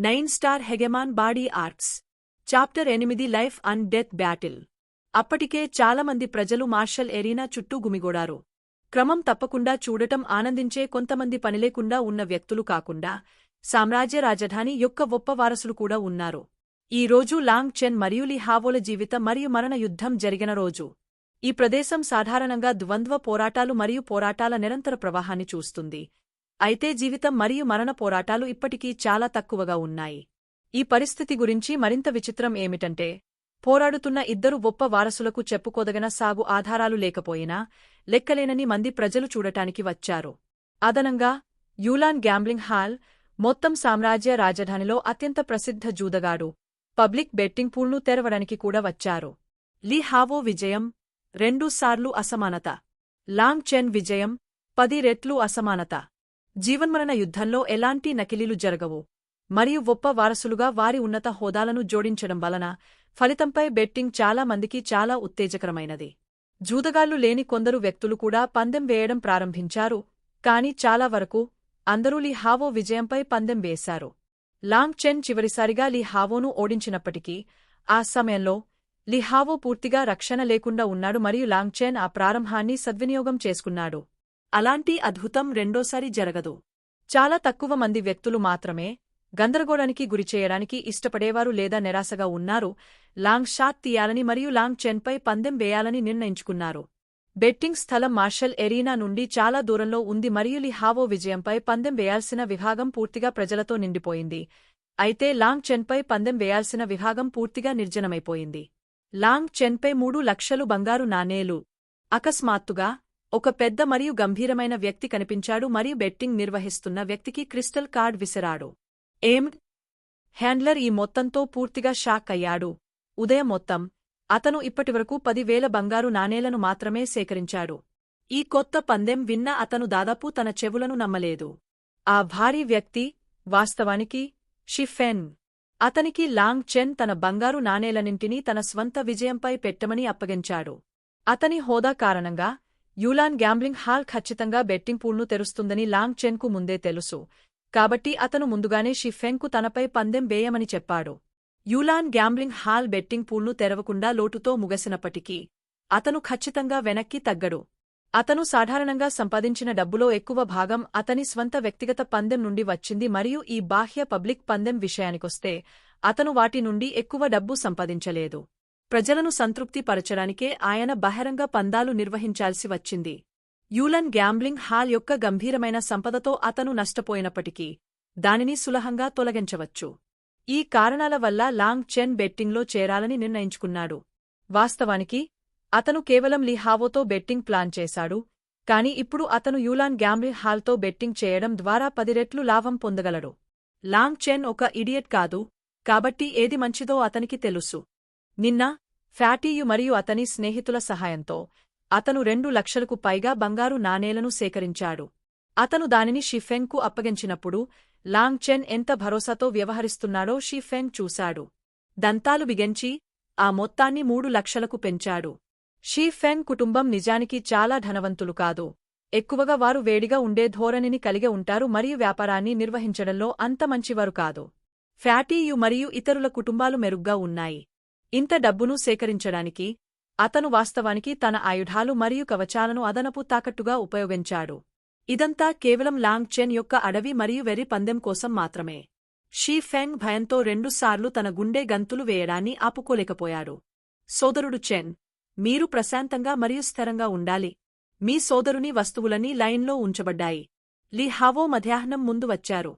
9 star hegemon body arts chapter 8 life and death battle. అప్పటికే చాలామంది ప్రజలు మార్షల్ ఎరీనా చుట్టూ గుమిగూడారు. క్రమం తప్పకుండా చూడటం ఆనందించే కొంతమంది పనిలేకుండా ఉన్న వ్యక్తులు కాకుండా సామ్రాజ్య రాజధాని యొక్క గొప్ప వారసులు కూడా ఉన్నారు. ఈ రోజు లాంగ్ చెన్ మరియు లీ హావోల జీవిత మరియు మరణ యుద్ధం జరిగిన రోజు. ఈ ప్రదేశం సాధారణంగా ద్వంద్వ పోరాటాలు మరియు పోరాటాల నిరంతర ప్రవాహాన్ని చూస్తుంది. అయితే జీవితం మరియు మరణ పోరాటాలు ఇప్పటికీ చాలా తక్కువగా ఉన్నాయి. ఈ పరిస్థితి గురించి మరింత విచిత్రం ఏమిటంటే, పోరాడుతున్న ఇద్దరు గొప్ప వారసులకు చెప్పుకోదగిన సాగు ఆధారాలు లేకపోయినా లెక్కలేనని మంది ప్రజలు చూడటానికి వచ్చారు. అదనంగా యూలాన్ గ్యాంబ్లింగ్ హాల్, మొత్తం సామ్రాజ్య రాజధానిలో అత్యంత ప్రసిద్ధ జూదగాడు, పబ్లిక్ బెట్టింగ్ పూల్ను తెరవడానికి కూడా వచ్చారు. లీ హావో విజయం 2 సార్లు అసమానత. లాంగ్ చెన్ విజయం 10 రెట్లు అసమానత. జీవన్మరణ యుద్ధంలో ఎలాంటి నకిలీలు జరగవు మరియు గొప్ప వారసులుగా వారి ఉన్నత హోదాలను జోడించడం వలన ఫలితంపై బెట్టింగ్ చాలా మందికి చాలా ఉత్తేజకరమైనది. జూదగాళ్లు లేని కొందరు వ్యక్తులు కూడా పందెం వేయడం ప్రారంభించారు, కాని చాలా వరకు అందరూ లీ హావో విజయంపై పందెం వేశారు. లాంగ్ చెన్ చివరిసారిగా లీ హావోను ఓడించినప్పటికీ ఆ సమయంలో లీ హావో పూర్తిగా రక్షణ లేకుండా ఉన్నాడు మరియు లాంగ్ చెన్ ఆ ప్రారంభాన్ని సద్వినియోగం చేసుకున్నాడు. అలాంటి అద్భుతం రెండోసారి జరగదు. చాలా తక్కువ మంది వ్యక్తులు మాత్రమే గందరగోళానికి గురిచేయడానికి ఇష్టపడేవారు లేదా నిరాశగా ఉన్నారు. లాంగ్ షాట్ తీయాలని మరియు లాంగ్ చెన్పై పందెం వేయాలని నిర్ణయించుకున్నారు. బెట్టింగ్ స్థలం మార్షల్ ఎరీనా నుండి చాలా దూరంలో ఉంది మరియు లీ హావో విజయంపై పందెం వేయాల్సిన విభాగం పూర్తిగా ప్రజలతో నిండిపోయింది. అయితే లాంగ్ చెన్పై పందెం వేయాల్సిన విభాగం పూర్తిగా నిర్జనమైపోయింది. లాంగ్ చెన్పై 3 లక్షలు బంగారు నాణేలు. అకస్మాత్తుగా ఒక పెద్ద మరియు గంభీరమైన వ్యక్తి కనిపించాడు మరియు బెట్టింగ్ నిర్వహిస్తున్న వ్యక్తికి క్రిస్టల్ కార్డ్ విసిరాడు. హ్యాండ్లర్ ఈ మొత్తంతో పూర్తిగా షాక్ అయ్యాడు. ఉదయం మొత్తం అతను ఇప్పటివరకు 10,000 బంగారు నాణేలను మాత్రమే సేకరించాడు. ఈ కొత్త పందెం విన్న అతను దాదాపు తన చెవులను నమ్మలేదు. ఆ భారీ వ్యక్తి వాస్తవానికి షీ ఫెన్. అతనికి లాంగ్ చెన్ తన బంగారు నాణేలన్నింటినీ తన స్వంత విజయంపై పెట్టమని అప్పగించాడు. అతని హోదా కారణంగా యూలాన్ గ్యాంబ్లింగ్ హాల్ ఖచ్చితంగా బెట్టింగ్ పూల్ను తెరుస్తుందని లాంగ్ చెన్కు ముందే తెలుసు, కాబట్టి అతను ముందుగానే షీ ఫెన్కు తనపై పందెం వేయమని చెప్పాడు. యూలాన్ గ్యాంబ్లింగ్ హాల్ బెట్టింగ్ పూల్ను తెరవకుండా లోటుతో ముగిసినప్పటికీ అతను ఖచ్చితంగా వెనక్కి తగ్గడు. అతను సాధారణంగా సంపాదించిన డబ్బులో ఎక్కువ భాగం అతని స్వంత వ్యక్తిగత పందెం నుండి వచ్చింది మరియు ఈ బాహ్య పబ్లిక్ పందెం విషయానికొస్తే అతను వాటి నుండి ఎక్కువ డబ్బు సంపాదించలేదు. ప్రజలను సంతృప్తి పరచడానికే ఆయన బహిరంగ పందాలు నిర్వహించాల్సి వచ్చింది. యూలన్ గ్యాంబ్లింగ్ హాల్ యొక్క గంభీరమైన సంపదతో అతను నష్టపోయినప్పటికీ దానిని సులభంగా తొలగించవచ్చు. ఈ కారణాల వల్ల లాంగ్ చెన్ బెట్టింగ్లో చేరాలని నిర్ణయించుకున్నాడు. వాస్తవానికి అతను కేవలం లీ హావోతో బెట్టింగ్ ప్లాన్ చేశాడు, కాని ఇప్పుడు అతను యూలాన్ గ్యాంబ్లింగ్ హాల్తో బెట్టింగ్ చేయడం ద్వారా 10 రెట్లు లాభం పొందగలడు. లాంగ్ చెన్ ఒక ఇడియట్ కాదు, కాబట్టి ఏది మంచిదో అతనికి తెలుసు. నిన్న ఫ్యాటీయు మరియు అతని స్నేహితుల సహాయంతో అతను 2 లక్షలకు పైగా బంగారు నాణేలను సేకరించాడు. అతను దానిని షీ ఫెన్కు అప్పగించినప్పుడు లాంగ్ చెన్ ఎంత భరోసాతో వ్యవహరిస్తున్నాడో షీ ఫెన్ చూశాడు. దంతాలు బిగించి ఆ మొత్తాన్ని 3 లక్షలకు పెంచాడు. షీ ఫెన్ కుటుంబం నిజానికి చాలా ధనవంతులు కాదు. ఎక్కువగా వారు వేడిగా ఉండే ధోరణిని కలిగి ఉంటారు మరియు వ్యాపారాన్ని నిర్వహించడంలో అంత మంచివారు కాదు. ఫ్యాటీయు మరియు ఇతరుల కుటుంబాలు మెరుగ్గా ఉన్నాయి. ఇంత డబ్బును సేకరించడానికి అతను వాస్తవానికి తన ఆయుధాలు మరియు కవచాలను అదనపు తాకట్టుగా ఉపయోగించాడు. ఇదంతా కేవలం లాంగ్ చెన్ యొక్క అడవి మరియు వెర్రి పందెం కోసం మాత్రమే. షీ ఫెంగ్ భయంతో 2 సార్లు తన గుండె గంతులు వేయడాన్ని ఆపుకోలేకపోయాడు. సోదరుడు చెన్, మీరు ప్రశాంతంగా మరియు స్థిరంగా ఉండాలి. మీ సోదరుని వస్తువులన్నీ లైన్లో ఉంచబడ్డాయి. లీ హావో మధ్యాహ్నం ముందు వచ్చారు.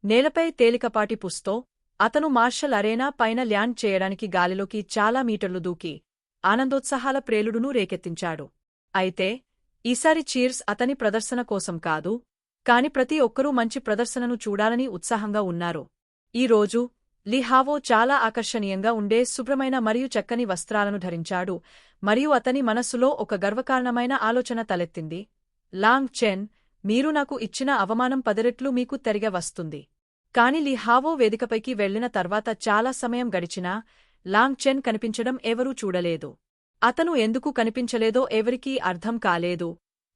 నేలపై తేలికపాటి పుస్తో అతను మార్షల్ అరేనా పైన ల్యాండ్ చేయడానికి గాలిలోకి చాలా మీటర్లు దూకి ఆనందోత్సాహాల ప్రేలుడును రేకెత్తించాడు. అయితే ఈసారి చీర్స్ అతని ప్రదర్శన కోసం కాదు, కాని ప్రతి ఒక్కరూ మంచి ప్రదర్శనను చూడాలని ఉత్సాహంగా ఉన్నారు. ఈ రోజు లీ హావో చాలా ఆకర్షణీయంగా ఉండే శుభ్రమైన మరియు చక్కని వస్త్రాలను ధరించాడు మరియు అతని మనస్సులో ఒక గర్వకారణమైన ఆలోచన తలెత్తింది. లాంగ్ చెన్, మీరు నాకు ఇచ్చిన అవమానం 10 రెట్లు మీకు తిరిగి వస్తుంది. కాని లీ హావో వేదికపైకి వెళ్లిన తర్వాత చాలా సమయం గడిచినా లాంగ్ చెన్ కనిపించడం ఎవరూ చూడలేదు. అతను ఎందుకు కనిపించలేదో ఎవరికీ అర్థం కాలేదు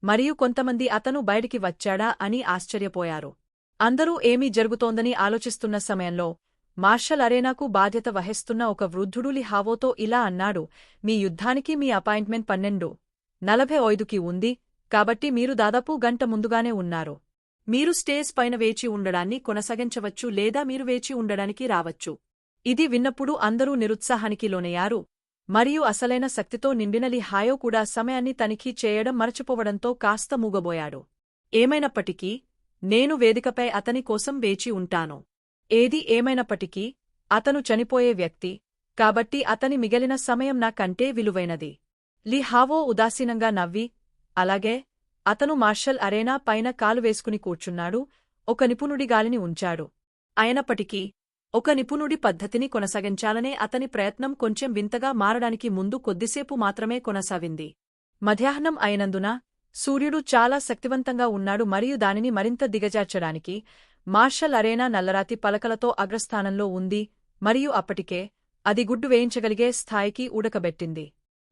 మరియు కొంతమంది అతను బయటికి వచ్చాడా అని ఆశ్చర్యపోయారు. అందరూ ఏమీ జరుగుతోందని ఆలోచిస్తున్న సమయంలో మార్షల్ అరేనాకు బాధ్యత వహిస్తున్న ఒక వృద్ధుడు లీ హావోతో ఇలా అన్నాడు, మీ యుద్ధానికి మీ అపాయింట్మెంట్ 12:45కి ఉంది, కాబట్టి మీరు దాదాపు గంట ముందుగానే ఉన్నారు. మీరు స్టేజ్ పైన వేచి ఉండడాన్ని కొనసాగించవచ్చు లేదా మీరు వేచి ఉండడానికి రావచ్చు. ఇది విన్నప్పుడు అందరూ నిరుత్సాహానికి లోనయ్యారు, మరియు అసలైన శక్తితో నిండిన లీ హావో కూడా సమయాన్ని తనిఖీ చేయడం మరచిపోవడంతో కాస్త మూగబోయాడు. ఏమైనప్పటికీ నేను వేదికపై అతని కోసం వేచి ఉంటాను. ఏది ఏమైనప్పటికీ అతను చనిపోయే వ్యక్తి, కాబట్టి అతని మిగిలిన సమయం నాకంటే విలువైనది. లీ హావో ఉదాసీనంగా నవ్వి, అలాగే. అతను మార్షల్ అరేనా పైన కాలు వేసుకుని కూర్చున్నాడు, ఒక నిపుణుడి గాలిని ఉంచాడు. అయినప్పటికీ ఒక నిపుణుడి పద్ధతిని కొనసాగించాలనే అతని ప్రయత్నం కొంచెం వింతగా మారడానికి ముందు కొద్దిసేపు మాత్రమే కొనసాగింది. మధ్యాహ్నం అయినందున సూర్యుడు చాలా శక్తివంతంగా ఉన్నాడు మరియు దానిని మరింత దిగజార్చడానికి మార్షల్ అరేనా నల్లరాతి పలకలతో అగ్రస్థానంలో ఉంది మరియు అప్పటికే అది గుడ్డు వేయించగలిగే స్థాయికి ఉడకబెట్టింది.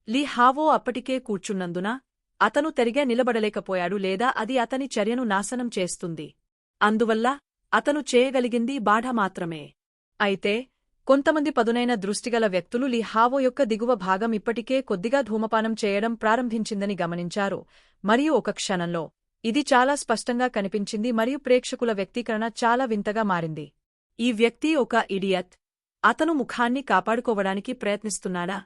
లీ హావో అప్పటికే కూర్చున్నందున అతను తిరిగే నిలబడలేకపోయాడు లేదా అది అతని చర్యను నాశనం చేస్తుంది. అందువల్ల అతను చేయగలిగింది బాఢ మాత్రమే. అయితే కొంతమంది పదునైన దృష్టిగల వ్యక్తులు లీ హావో యొక్క దిగువ భాగం ఇప్పటికే కొద్దిగా ధూమపానం చేయడం ప్రారంభించిందని గమనించారు, మరియు ఒక క్షణంలో ఇది చాలా స్పష్టంగా కనిపించింది మరియు ప్రేక్షకుల వ్యక్తీకరణ చాలా వింతగా మారింది. ఈ వ్యక్తి ఒక ఇడియట్. అతను ముఖాన్ని కాపాడుకోవడానికి ప్రయత్నిస్తున్నాడా?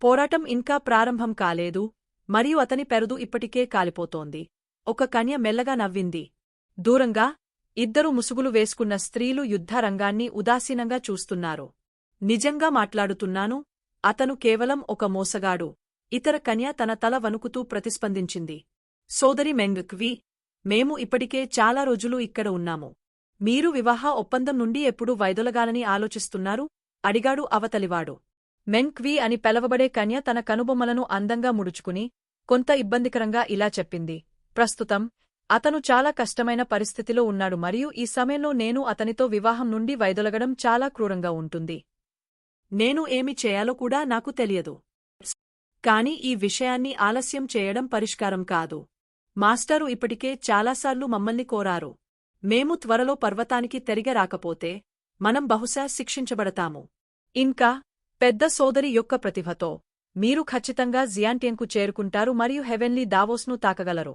పోరాటం ఇంకా ప్రారంభం కాలేదు మరియు అతని పెరదు ఇప్పటికే కాలిపోతోంది. ఒక కన్య మెల్లగా నవ్వింది. దూరంగా ఇద్దరు ముసుగులు వేసుకున్న స్త్రీలు యుద్ధరంగాన్ని ఉదాసీనంగా చూస్తున్నారు. నిజంగా మాట్లాడుతున్నాను, అతను కేవలం ఒక మోసగాడు. ఇతర కన్య తన తల వణుకుతూ ప్రతిస్పందించింది. సోదరి మెంగ్క్వి, మేము ఇప్పటికే చాలా రోజులు ఇక్కడ ఉన్నాము. మీరు వివాహ ఒప్పందం నుండి ఎప్పుడు వైదొలగాలని ఆలోచిస్తున్నారు? అడిగాడు అవతలివాడు. మెంగ్క్వి అని పిలవబడే కన్య తన కనుబొమ్మలను అందంగా ముడుచుకుని కొంత ఇబ్బందికరంగా ఇలా చెప్పింది, ప్రస్తుతం అతను చాలా కష్టమైన పరిస్థితిలో ఉన్నాడు మరియు ఈ సమయంలో నేను అతనితో వివాహం నుండి వైదొలగడం చాలా క్రూరంగా ఉంటుంది. నేను ఏమి చేయాలో కూడా నాకు తెలియదు. కాని ఈ విషయాన్ని ఆలస్యం చేయడం పరిష్కారం కాదు. మాస్టరు ఇప్పటికే చాలాసార్లు మమ్మల్ని కోరారు. మేము త్వరలో పర్వతానికి తిరిగి రాకపోతే మనం బహుశా శిక్షించబడతాము. ఇంకా పెద్ద సోదరి యొక్క ప్రతిభతో మీరు ఖచ్చితంగా జియాంటియన్కు చేరుకుంటారు మరియు హెవెన్లీ దావోస్ను తాకగలరు.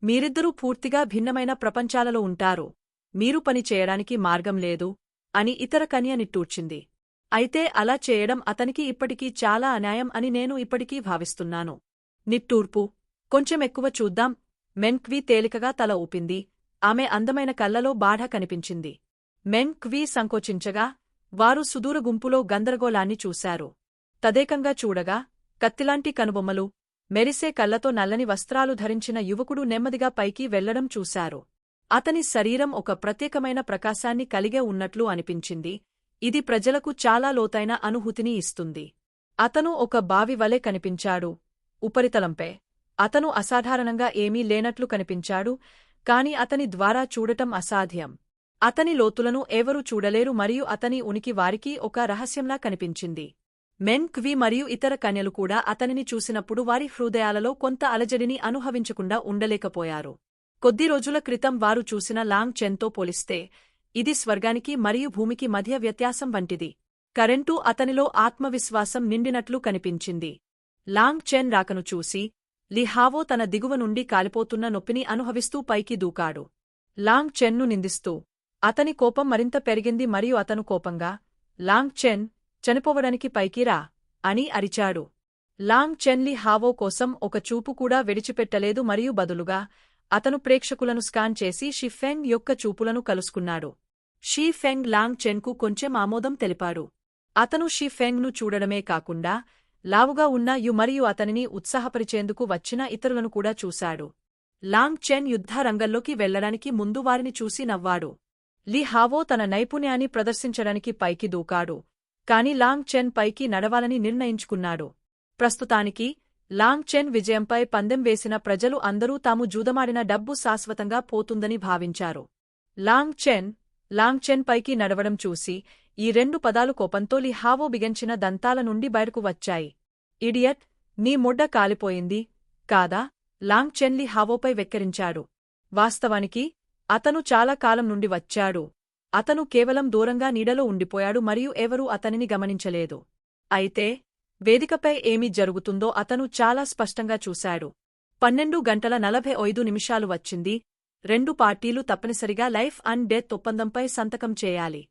మీరిద్దరూ పూర్తిగా భిన్నమైన ప్రపంచాలలో ఉంటారు. మీరు పని చేయడానికి మార్గం లేదు అని ఇతర కన్య నిట్టూర్చింది. అయితే అలా చేయడం అతనికి ఇప్పటికీ చాలా అన్యాయం అని నేను ఇప్పటికీ భావిస్తున్నాను. నిట్టూర్పు. కొంచెం ఎక్కువ చూద్దాం. మెంగ్క్వి తేలికగా తల ఊపింది. ఆమె అందమైన కళ్లలో బాఢ కనిపించింది. మెంగ్క్వి సంకోచించగా వారు సుదూర గుంపులో గందరగోళాన్ని చూశారు. తదేకంగా చూడగా కత్తిలాంటి కనుబొమ్మలు, మెరిసే కళ్లతో నల్లని వస్త్రాలు ధరించిన యువకుడు నెమ్మదిగా పైకి వెళ్లడం చూశారు. అతని శరీరం ఒక ప్రత్యేకమైన ప్రకాశాన్ని కలిగే ఉన్నట్లు అనిపించింది. ఇది ప్రజలకు చాలా లోతైన అనుభూతిని ఇస్తుంది. అతను ఒక బావి వలె కనిపించాడు. ఉపరితలంపై అతను అసాధారణంగా ఏమీ లేనట్లు కనిపించాడు, కాని అతని ద్వారా చూడటం అసాధ్యం. అతని లోతులను ఎవరూ చూడలేరు మరియు అతని ఉనికి వారికి ఒక రహస్యంలా కనిపించింది. మెంగ్క్వి మరియు ఇతర కన్యలు కూడా అతనిని చూసినప్పుడు వారి హృదయాలలో కొంత అలజడిని అనుభవించకుండా ఉండలేకపోయారు. కొద్ది రోజుల క్రితం వారు చూసిన లాంగ్ చెన్తో పోలిస్తే ఇది స్వర్గానికి మరియు భూమికి మధ్య వ్యత్యాసం వంటిది. కరెంటు అతనిలో ఆత్మవిశ్వాసం నిండినట్లు కనిపించింది. లాంగ్ చెన్ రాకను చూసి లీ హావో తన దిగువ నుండి కాలిపోతున్న నొప్పిని అనుభవిస్తూ పైకి దూకాడు. లాంగ్ చెన్ను నిందిస్తూ అతని కోపం మరింత పెరిగింది మరియు అతను కోపంగా, లాంగ్ చెన్, చనిపోవడానికి పైకి రా అని అరిచాడు. లాంగ్ చెన్ లీ హావో కోసం ఒక చూపు కూడా విడిచిపెట్టలేదు మరియు బదులుగా అతను ప్రేక్షకులను స్కాన్ చేసి షిఫెంగ్ యొక్క చూపులను కలుసుకున్నాడు. షిఫెంగ్ లాంగ్ చెన్కు కొంచెం ఆమోదం తెలిపాడు. అతను షిఫెంగ్ను చూడడమే కాకుండా లావుగా ఉన్న యు మరియు అతనిని ఉత్సాహపరిచేందుకు వచ్చిన ఇతరులను కూడా చూశాడు. లాంగ్ చెన్ యుద్ధ రంగంలోకి వెళ్లడానికి ముందు వారిని చూసి నవ్వాడు. లీ హావో తన నైపుణ్యాన్ని ప్రదర్శించడానికి పైకి దూకాడు, కాని లాంగ్ చెన్ పైకి నడవాలని నిర్ణయించుకున్నాడు. ప్రస్తుతానికి లాంగ్ చెన్ విజయంపై పందెం వేసిన ప్రజలు అందరూ తాము జూదమాడిన డబ్బు శాశ్వతంగా పోతుందని భావించారు. లాంగ్ చెన్ పైకి నడవడం చూసి ఈ రెండు పదాలు కోపంతో లీ హావో బిగించిన దంతాల నుండి బయటకు వచ్చాయి. ఇడియట్, నీ ముడ్డ కాలిపోయింది కాదా? లాంగ్ చెన్ లీ హావోపై వెక్కిరించాడు. వాస్తవానికి అతను చాలా కాలం నుండి వచ్చాడు. అతను కేవలం దూరంగా నీడలో ఉండిపోయాడు మరియు ఎవరూ అతనిని గమనించలేదు. అయితే వేదికపై ఏమి జరుగుతుందో అతను చాలా స్పష్టంగా చూశాడు. 12:45 వచ్చింది. 2 పార్టీలు తప్పనిసరిగా లైఫ్ అండ్ డెత్ ఒప్పందంపై సంతకం చేయాలి.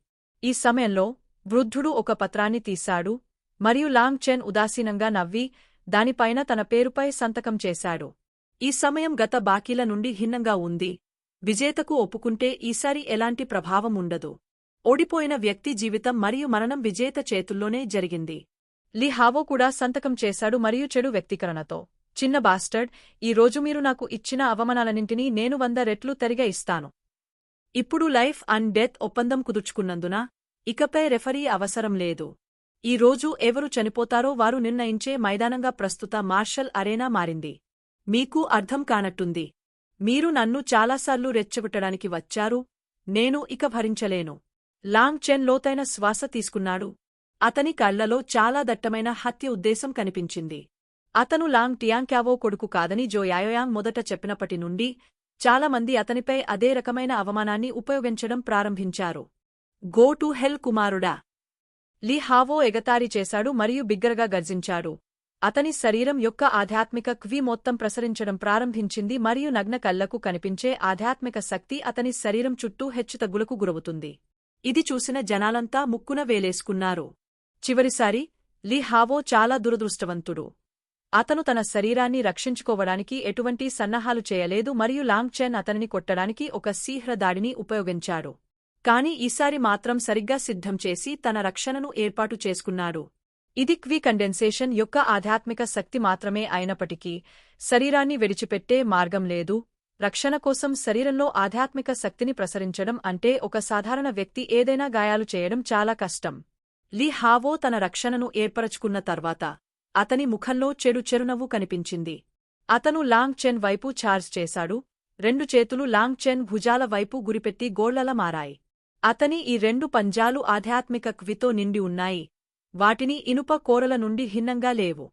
ఈ సమయంలో వృద్ధుడు ఒక పత్రాన్ని తీశాడు మరియు లాంగ్ చెన్ ఉదాసీనంగా నవ్వి దానిపైన తన పేరుపై సంతకం చేశాడు. ఈ సమయం గత బాకీల నుండి భిన్నంగా ఉంది. విజేతకు ఒప్పుకుంటే ఈసారి ఎలాంటి ప్రభావం ఉండదు. ఓడిపోయిన వ్యక్తి జీవితం మరియు మరణం విజేత చేతుల్లోనే జరిగింది. లీ హావో కూడా సంతకం చేశాడు మరియు చెడు వ్యక్తీకరణతో, చిన్న బాస్టర్డ్, ఈ రోజు మీరు నాకు ఇచ్చిన అవమానాలన్నింటినీ నేను 100 రెట్లు తిరిగి ఇస్తాను. ఇప్పుడు లైఫ్ అండ్ డెత్ ఒప్పందం కుదుర్చుకున్నందున ఇకపై రెఫరీ అవసరం లేదు. ఈ రోజు ఎవరు చనిపోతారో వారు నిర్ణయించే మైదానంగా ప్రస్తుత మార్షల్ అరేనా మారింది. మీకు అర్థం కానట్టుంది. మీరు నన్ను చాలాసార్లు రెచ్చగొట్టడానికి వచ్చారు. నేను ఇక భరించలేను. లాంగ్ చెన్ లోతైన శ్వాస తీసుకున్నాడు. అతని కళ్లలో చాలా దట్టమైన హత్య ఉద్దేశం కనిపించింది. అతను లాంగ్ టియాంగ్క్యావో కొడుకు కాదని జో యాయోయాంగ్ మొదట చెప్పినప్పటి నుండి చాలామంది అతనిపై అదే రకమైన అవమానాన్ని ఉపయోగించడం ప్రారంభించారు. గో టు హెల్ కుమారుడా! లీ హావో ఎగతాళి చేశాడు మరియు బిగ్గరగా గర్జించాడు. అతని శరీరం యొక్క ఆధ్యాత్మిక క్వి మొత్తం ప్రసరించడం ప్రారంభించింది మరియు నగ్న కళ్లకు కనిపించే ఆధ్యాత్మిక శక్తి అతని శరీరం చుట్టూ హెచ్చుతగ్గులకు గురవుతుంది. ఇది చూసిన జనాలంతా ముక్కున వేలేసుకున్నారు. చివరిసారి లీ హావో చాలా దురదృష్టవంతుడు. అతను తన శరీరాన్ని రక్షించుకోవడానికి ఎటువంటి సన్నాహాలు చేయలేదు మరియు లాంగ్ చెన్ అతనిని కొట్టడానికి ఒక శీఘ్ర దాడిని ఉపయోగించాడు. కాని ఈసారి మాత్రం సరిగ్గా సిద్ధం చేసి తన రక్షణను ఏర్పాటు చేసుకున్నాడు. ఇది క్వి కండెన్సేషన్ యొక్క ఆధ్యాత్మిక శక్తి మాత్రమే అయినప్పటికీ శరీరాన్ని విడిచిపెట్టే మార్గం లేదు. రక్షణ కోసం శరీరంలో ఆధ్యాత్మిక శక్తిని ప్రసరించడం అంటే ఒక సాధారణ వ్యక్తి ఏదైనా గాయాలు చేయడం చాలా కష్టం. లీ హావో తన రక్షణను ఏర్పరచుకున్న తర్వాత అతని ముఖంలో చెడు చెరునవ్వు కనిపించింది. అతను లాంగ్ చెన్ వైపు ఛార్జ్ చేశాడు. 2 చేతులు లాంగ్ చెన్ భుజాల వైపు గురిపెట్టి గోళ్లలా మారాయి. అతని ఈ 2 పంజాలు ఆధ్యాత్మిక క్వితో నిండి ఉన్నాయి. వాటిని ఇనుప కోరల నుండి భిన్నంగా లేవు.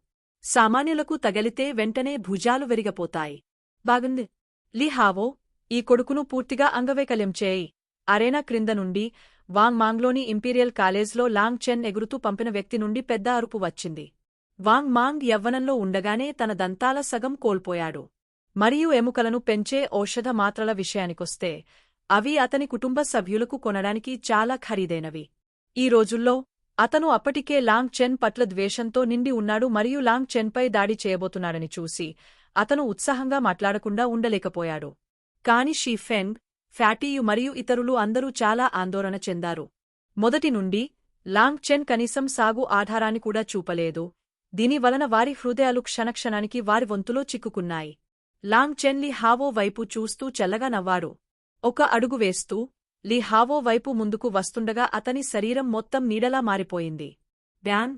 సామాన్యులకు తగిలితే వెంటనే భుజాలు విరిగిపోతాయి. బాగుంది. లీ హావో, ఈ కొడుకును పూర్తిగా అంగవైకల్యం చేయి. అరేనా క్రింద నుండి వాంగ్ మాంగ్లోని ఇంపీరియల్ కాలేజ్లో లాంగ్ చెన్ ఎగురుతూ పంపిన వ్యక్తి నుండి పెద్ద అరుపు వచ్చింది. వాంగ్ మాంగ్ యవ్వనంలో ఉండగానే తన దంతాల సగం కోల్పోయాడు. మరియు ఎముకలను పెంచే ఔషధ మాత్రల విషయానికొస్తే అవి అతని కుటుంబ సభ్యులకు కొనడానికి చాలా ఖరీదైనవి. ఈ రోజుల్లో అతను అప్పటికే లాంగ్ చెన్ పట్ల ద్వేషంతో నిండి ఉన్నాడు మరియు లాంగ్ చెన్పై దాడి చేయబోతున్నాడని చూసి అతను ఉత్సాహంగా మాట్లాడకుండా ఉండలేకపోయాడు. కాని షీ ఫెంగ్, ఫ్యాటీయు మరియు ఇతరులు అందరూ చాలా ఆందోళన చెందారు. మొదటి నుండి లాంగ్ చెన్ కనీసం సాగు ఆధారాన్ని కూడా చూపలేదు. దీనివలన వారి హృదయాలు క్షణక్షణానికి వారి వంతులో చిక్కుకున్నాయి. లాంగ్ చెన్ లీ హావో వైపు చూస్తూ చల్లగా నవ్వాడు. ఒక అడుగు వేస్తూ లీ హావో వైపు ముందుకు వస్తుండగా అతని శరీరం మొత్తం నీడలా మారిపోయింది. బ్యాన్